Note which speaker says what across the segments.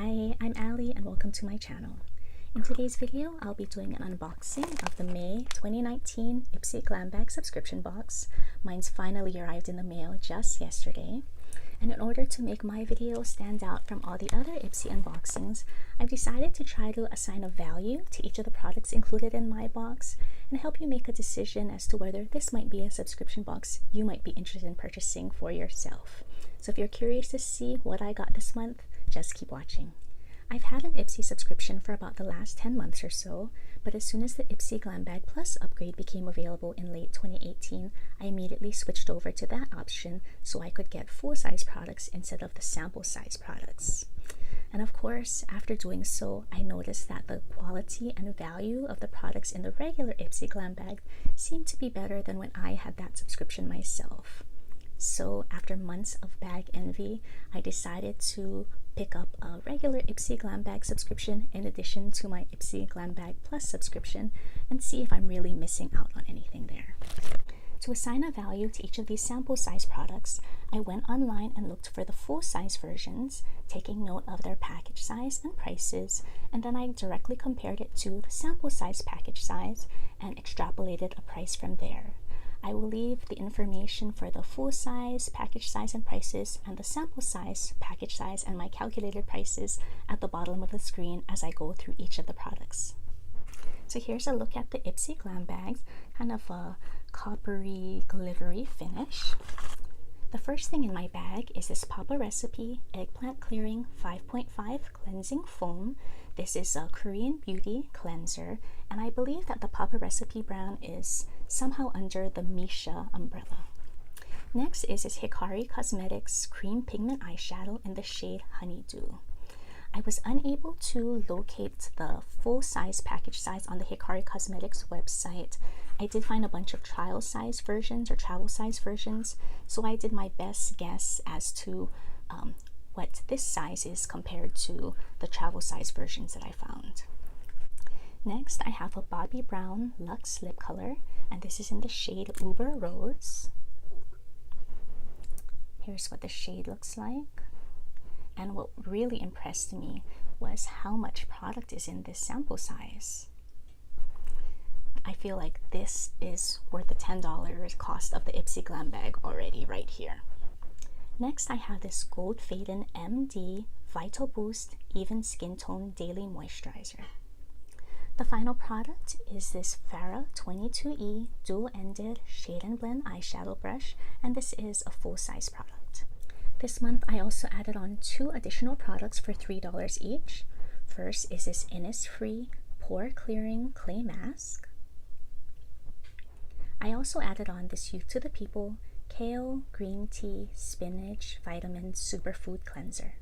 Speaker 1: Hi, I'm Ali and welcome to my channel. In today's video, I'll be doing an unboxing of the May 2019 Ipsy Glam Bag subscription box. Mine's finally arrived in the mail just yesterday. And in order to make my video stand out from all the other Ipsy unboxings, I've decided to try to assign a value to each of the products included in my box and help you make a decision as to whether this might be a subscription box you might be interested in purchasing for yourself. So if you're curious to see what I got this month, just keep watching. I've had an Ipsy subscription for about the last 10 months or so, but as soon as the Ipsy Glam Bag Plus upgrade became available in late 2018, I immediately switched over to that option so I could get full-size products instead of the sample-size products. And of course, after doing so, I noticed that the quality and value of the products in the regular Ipsy Glam Bag seemed to be better than when I had that subscription myself. So after months of bag envy, I decided to pick up a regular Ipsy Glam Bag subscription in addition to my Ipsy Glam Bag Plus subscription and see if I'm really missing out on anything there. To assign a value to each of these sample size products, I went online and looked for the full size versions, taking note of their package size and prices, and then I directly compared it to the sample size package size and extrapolated a price from there. I will leave the information for the full size, package size and prices, and the sample size, package size, and my calculated prices at the bottom of the screen as I go through each of the products. So here's a look at the Ipsy Glam Bags, kind of a coppery, glittery finish. The first thing in my bag is this Papa Recipe Eggplant Clearing 5.5 Cleansing Foam. This is a Korean beauty cleanser, and I believe that the Papa Recipe brand is somehow under the Misha umbrella. Next is this Hikari Cosmetics Cream Pigment Eyeshadow in the shade Honeydew. I was unable to locate the full-size package size on the Hikari Cosmetics website. I did find a bunch of trial size versions or travel size versions, so I did my best guess as to what this size is compared to the travel size versions that I found. Next, I have a Bobbi Brown Luxe lip color, and this is in the shade Uber Rose. Here's what the shade looks like. And what really impressed me was how much product is in this sample size. I feel like this is worth the $10 cost of the Ipsy Glam Bag already right here. Next, I have this Gold Faden MD Vital Boost Even Skin Tone Daily Moisturizer. The final product is this Farrah 22E Dual-Ended Shade and Blend Eyeshadow Brush, and this is a full-size product. This month, I also added on 2 additional products for $3 each. First is this Innisfree Pore Clearing Clay Mask. I also added on this Youth to the People Kale, Green Tea, Spinach, Vitamin Superfood Cleanser.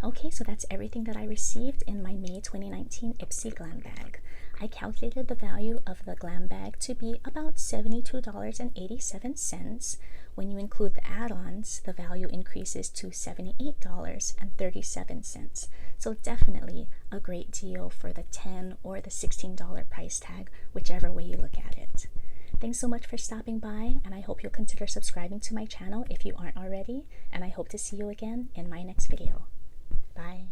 Speaker 1: Okay, so that's everything that I received in my May 2019 Ipsy Glam Bag. I calculated the value of the Glam Bag to be about $72.87. When you include the add-ons, the value increases to $78.37. So definitely a great deal for the $10 or the $16 price tag, whichever way you look at it. Thanks so much for stopping by, and I hope you'll consider subscribing to my channel if you aren't already, and I hope to see you again in my next video. Bye.